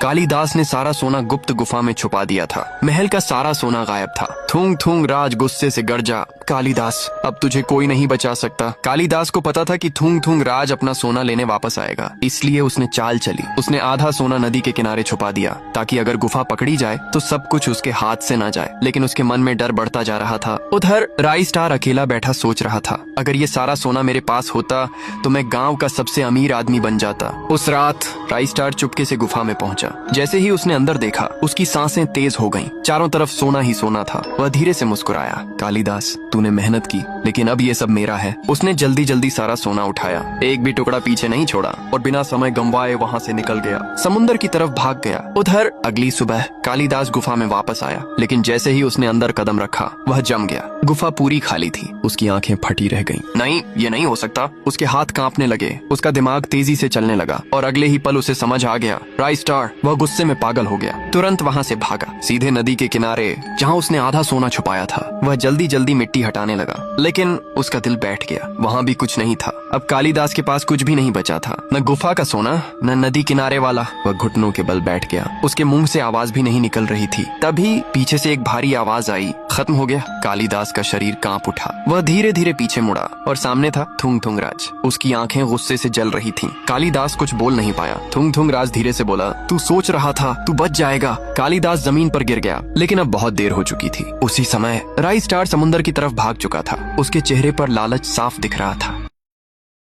कालिदास ने सारा सोना गुप्त गुफा में छुपा दिया था। महल का सारा सोना गायब था। थूंग थूंग राज गुस्से से गरजा, कालिदास अब तुझे कोई नहीं बचा सकता। कालिदास को पता था कि थूंग थूंग राज अपना सोना लेने वापस आएगा, इसलिए उसने चाल चली। उसने आधा सोना नदी के किनारे छुपा दिया ताकि अगर गुफा पकड़ी जाए तो सब कुछ उसके हाथ से ना जाए। लेकिन उसके मन में डर बढ़ता जा रहा था। उधर राई स्टार अकेला बैठा सोच रहा था, अगर ये सारा सोना मेरे पास होता तो मैं गांव का सबसे अमीर आदमी बन जाता। उस रात राई स्टार चुपके से गुफा में पहुंचा। जैसे ही उसने अंदर देखा, उसकी सांसें तेज हो गईं। चारों तरफ सोना ही सोना था। वह धीरे से मुस्कुराया, कालिदास तूने मेहनत की, लेकिन अब ये सब मेरा है। उसने जल्दी जल्दी सारा सोना उठाया, एक भी टुकड़ा पीछे नहीं छोड़ा और बिना समय गंवाए वहाँ से निकल गया। समुंदर की तरफ भाग गया। उधर अगली सुबह कालिदास गुफा में वापस आया, लेकिन जैसे ही उसने अंदर कदम रखा वह जम गया। गुफा पूरी खाली थी। उसकी आंखें फटी रह गईं। नहीं, ये नहीं हो सकता। उसके हाथ कांपने लगे। उसका दिमाग तेजी से चलने लगा और अगले ही पल उसे समझ आ गया। राई स्टार वह गुस्से में पागल हो गया। तुरंत वहाँ से भागा सीधे नदी के किनारे जहाँ उसने आधा सोना छुपाया था। वह जल्दी जल्दी मिट्टी हटाने लगा, लेकिन उसका दिल बैठ गया। वहाँ भी कुछ नहीं था। अब कालिदास के पास कुछ भी नहीं बचा था, न गुफा का सोना न नदी किनारे वाला। वह घुटनों के बल बैठ गया। उसके मुंह से आवाज भी नहीं निकल रही थी। तभी पीछे से एक भारी आवाज आई, खत्म हो गया। कालिदास का शरीर कांप उठा। वह धीरे धीरे पीछे मुड़ा और सामने था थुंग थुंग राज। उसकी आंखें गुस्से से जल रही थीं। कालिदास कुछ बोल नहीं पाया। थुंग थुंग राज धीरे से बोला, तू सोच रहा था तू बच जाएगा। कालिदास जमीन पर गिर गया, लेकिन अब बहुत देर हो चुकी थी। उसी समय राई स्टार समुंदर की तरफ भाग चुका था। उसके चेहरे पर लालच साफ दिख रहा था।